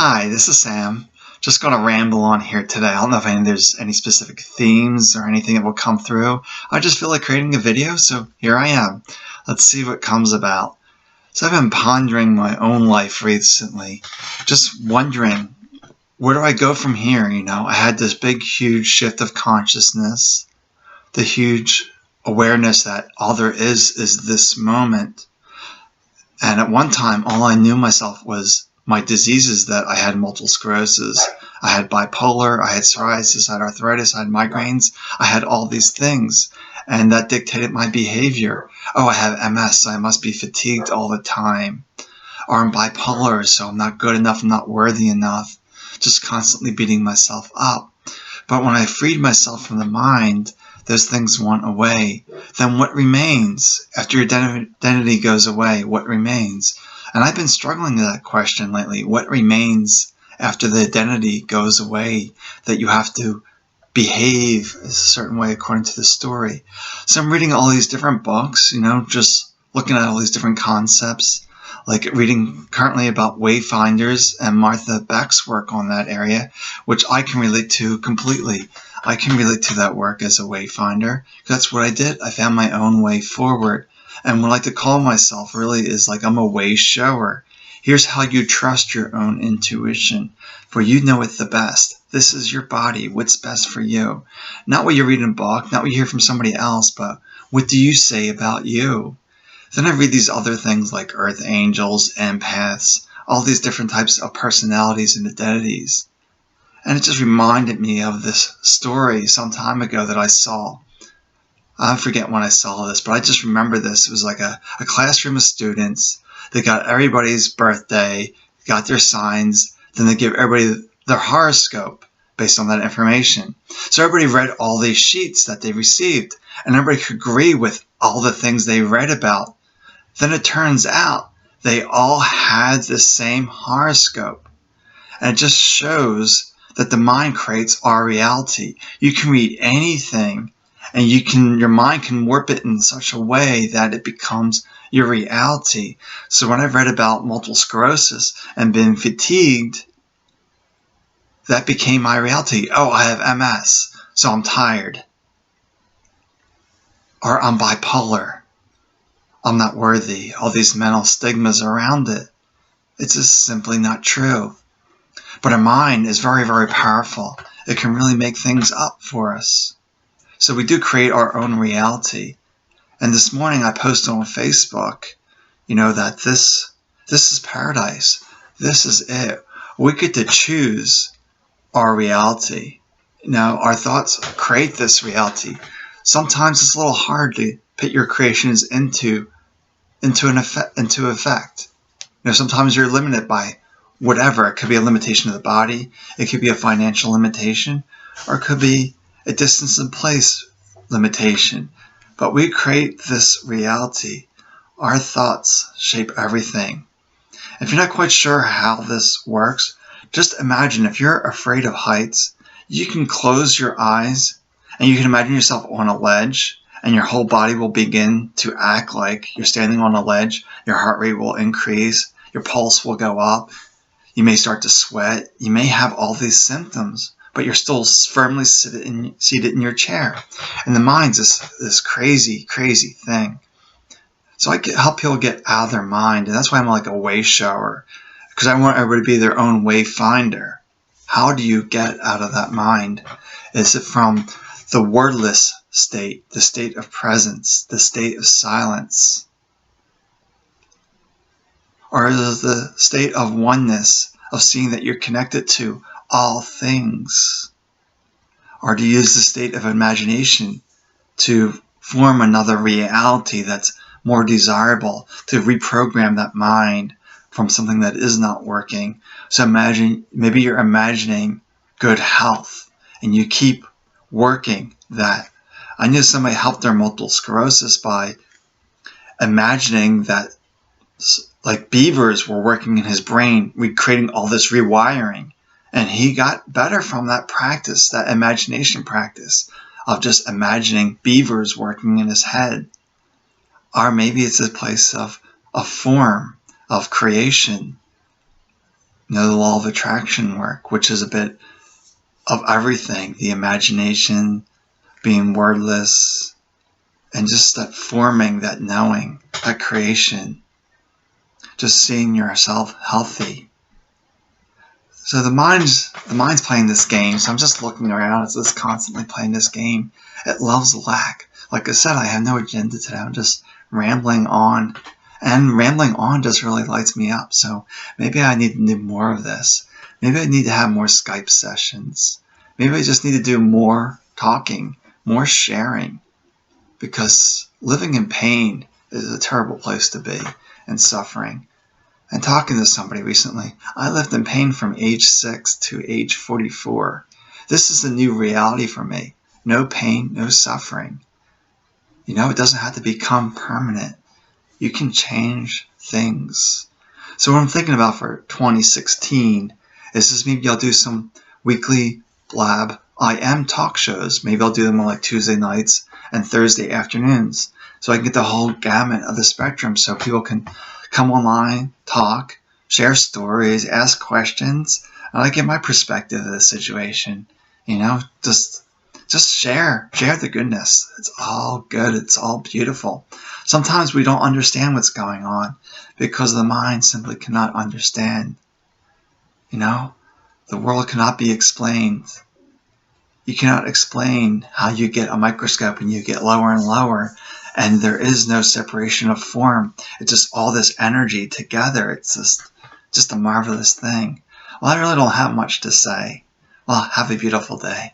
Hi, this is Sam. Just going to ramble on here today. I don't know if there's any specific themes or anything that will come through. I just feel like creating a video, so here I am. Let's see what comes about. So I've been pondering my own life recently, just wondering, where do I go from here? I had this big, huge shift of consciousness, the huge awareness that all there is this moment. And at one time, all I knew myself was my diseases, that I had multiple sclerosis, I had bipolar, I had psoriasis, I had arthritis, I had migraines, I had all these things. And that dictated my behavior. Oh, I have MS, so I must be fatigued all the time. Or I'm bipolar, so I'm not good enough, I'm not worthy enough. Just constantly beating myself up. But when I freed myself from the mind, those things went away. Then what remains? After your identity goes away, what remains? And I've been struggling with that question lately. What remains after the identity goes away, that you have to behave a certain way according to the story? So I'm reading all these different books, just looking at all these different concepts, like reading currently about wayfinders and Martha Beck's work on that area, which I can relate to completely. I can relate to that work as a wayfinder. That's what I did. I found my own way forward. And what I like to call myself really is like I'm a way shower. Here's how you trust your own intuition, for you know it the best. This is your body. What's best for you? Not what you read in a book, not what you hear from somebody else, but what do you say about you? Then I read these other things like earth angels, empaths, all these different types of personalities and identities. And it just reminded me of this story some time ago that I saw. I forget when I saw this, but I just remember this. It was like a classroom of students. They got everybody's birthday, got their signs, then they give everybody their horoscope based on that information. So everybody read all these sheets that they received, and everybody could agree with all the things they read about. Then it turns out they all had the same horoscope. And it just shows that the mind creates our reality. You can read anything, and your mind can warp it in such a way that it becomes your reality. So when I've read about multiple sclerosis and been fatigued, that became my reality. Oh, I have MS, so I'm tired. Or I'm bipolar. I'm not worthy. All these mental stigmas around it. It's just simply not true. But our mind is very, very powerful. It can really make things up for us. So we do create our own reality. And this morning I posted on Facebook, that this is paradise. This is it. We get to choose our reality. Our thoughts create this reality. Sometimes it's a little hard to put your creations into effect. Sometimes you're limited by whatever. It could be a limitation of the body, it could be a financial limitation, or it could be a distance and place limitation. But we create this reality. Our thoughts shape everything. If you're not quite sure how this works, just imagine if you're afraid of heights, you can close your eyes and you can imagine yourself on a ledge, and your whole body will begin to act like you're standing on a ledge. Your heart rate will increase, your pulse will go up, you may start to sweat, you may have all these symptoms, but you're still firmly seated in your chair. And the mind's this crazy, crazy thing. So I help people get out of their mind, and that's why I'm like a way shower, because I want everybody to be their own way finder. How do you get out of that mind? Is it from the wordless state, the state of presence, the state of silence? Or is it the state of oneness, of seeing that you're connected to all things? Or do you use the state of imagination to form another reality that's more desirable, to reprogram that mind from something that is not working? So maybe you're imagining good health, and you keep working that. I knew somebody helped their multiple sclerosis by imagining that like beavers were working in his brain, creating all this rewiring. And he got better from that practice, that imagination practice of just imagining beavers working in his head. Or maybe it's a place of form, of creation. The law of attraction work, which is a bit of everything. The imagination, being wordless, and just that forming, that knowing, that creation. Just seeing yourself healthy. So the mind's playing this game. So I'm just looking around. It's just constantly playing this game. It loves lack. Like I said, I have no agenda today. I'm just rambling on. And rambling on just really lights me up. So maybe I need to do more of this. Maybe I need to have more Skype sessions. Maybe I just need to do more talking, more sharing. Because living in pain is a terrible place to be, and suffering. And talking to somebody recently, I lived in pain from age 6 to age 44. This is the new reality for me. No pain, no suffering. It doesn't have to become permanent. You can change things. So what I'm thinking about for 2016 is just maybe I'll do some weekly Blab IM talk shows. Maybe I'll do them on like Tuesday nights and Thursday afternoons. So I can get the whole gamut of the spectrum so people can come online, talk, share stories, ask questions, and I get my perspective of the situation. Just share the goodness. It's all good. It's all beautiful. Sometimes we don't understand what's going on because the mind simply cannot understand. The world cannot be explained. You cannot explain how you get a microscope and you get lower and lower, and there is no separation of form. It's just all this energy together. It's just a marvelous thing. Well, I really don't have much to say. Well, have a beautiful day.